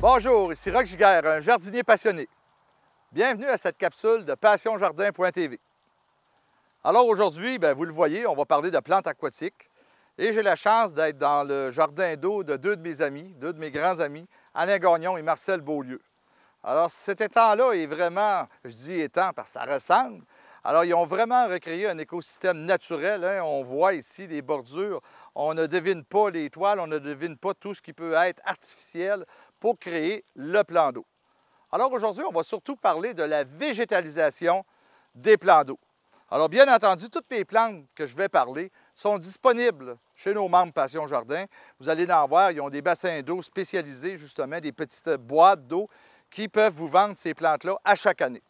Bonjour, ici Roch Giguère, un jardinier passionné. Bienvenue à cette capsule de passionjardin.tv. Alors aujourd'hui, vous le voyez, on va parler de plantes aquatiques. Et j'ai la chance d'être dans le jardin d'eau de deux de mes amis, deux de mes grands amis, Alain Gagnon et Marcel Beaulieu. Alors cet étang-là est vraiment, je dis étang parce que ça ressemble. Alors ils ont vraiment recréé un écosystème naturel. On voit ici les bordures, on ne devine pas les toiles, on ne devine pas tout ce qui peut être artificiel pour créer le plan d'eau. Alors aujourd'hui, on va surtout parler de la végétalisation des plans d'eau. Alors bien entendu, toutes les plantes que je vais parler sont disponibles chez nos membres Passion Jardin. Vous allez en voir, ils ont des bassins d'eau spécialisés, justement, des petites boîtes d'eau qui peuvent vous vendre ces plantes-là à chaque année.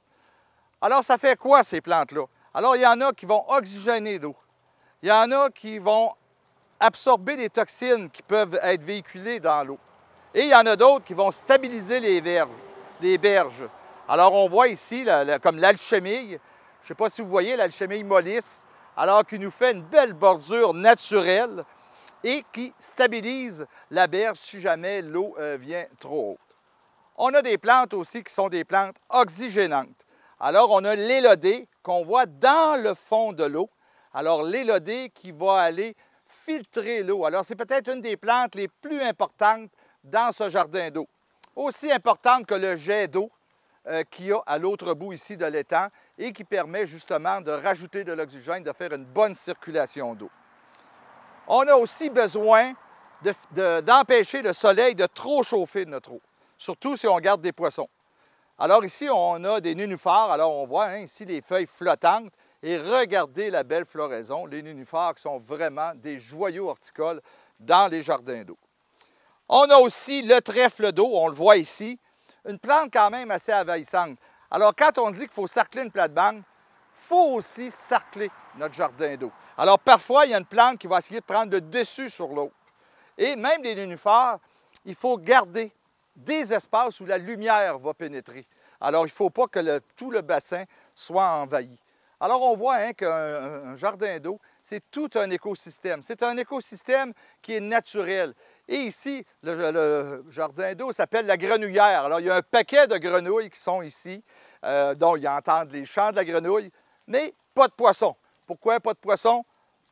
Alors, ça fait quoi ces plantes-là? Alors, il y en a qui vont oxygéner l'eau. Il y en a qui vont absorber les toxines qui peuvent être véhiculées dans l'eau. Et il y en a d'autres qui vont stabiliser les berges. Alors, on voit ici, comme l'alchimille, je ne sais pas si vous voyez, l'alchimille mollis, alors qui nous fait une belle bordure naturelle et qui stabilise la berge si jamais l'eau vient trop haute. On a des plantes aussi qui sont des plantes oxygénantes. Alors, on a l'élodée qu'on voit dans le fond de l'eau. Alors, l'élodée qui va aller filtrer l'eau. Alors, c'est peut-être une des plantes les plus importantes dans ce jardin d'eau. Aussi importante que le jet d'eau qu'il y a à l'autre bout ici de l'étang et qui permet justement de rajouter de l'oxygène, de faire une bonne circulation d'eau. On a aussi besoin d'empêcher le soleil de trop chauffer notre eau, surtout si on garde des poissons. Alors ici, on a des nénuphars. Alors on voit ici les feuilles flottantes et regardez la belle floraison. Les nénuphars qui sont vraiment des joyaux horticoles dans les jardins d'eau. On a aussi le trèfle d'eau, on le voit ici, une plante quand même assez envahissante. Alors quand on dit qu'il faut sarcler une plate-bande, il faut aussi sarcler notre jardin d'eau. Alors parfois, il y a une plante qui va essayer de prendre le dessus sur l'autre. Et même les nénuphars, il faut garder des espaces où la lumière va pénétrer. Alors, il ne faut pas que tout le bassin soit envahi. Alors, on voit qu'un jardin d'eau, c'est tout un écosystème. C'est un écosystème qui est naturel. Et ici, le jardin d'eau s'appelle la grenouillère. Alors, il y a un paquet de grenouilles qui sont ici, dont ils entendent les chants de la grenouille, mais pas de poissons. Pourquoi pas de poissons?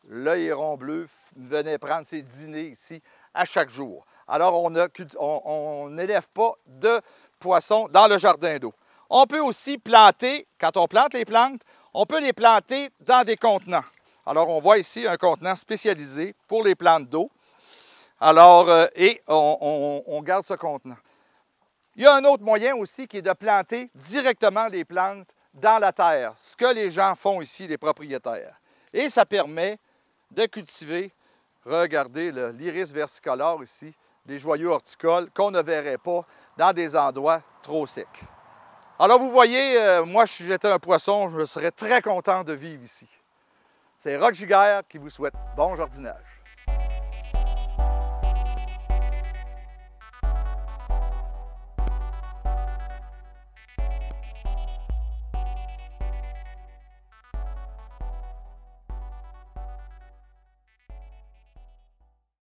L'œil héron bleu venait prendre ses dîners ici à chaque jour. Alors, on n'élève pas de poissons dans le jardin d'eau. On peut aussi planter, quand on plante les plantes, on peut les planter dans des contenants. Alors, on voit ici un contenant spécialisé pour les plantes d'eau. Alors, on garde ce contenant. Il y a un autre moyen aussi qui est de planter directement les plantes dans la terre, ce que les gens font ici, les propriétaires. Et ça permet de cultiver, regardez l'iris versicolore ici, des joyaux horticoles qu'on ne verrait pas dans des endroits trop secs. Alors vous voyez, moi si j'étais un poisson, je serais très content de vivre ici. C'est Roch Giguère qui vous souhaite bon jardinage.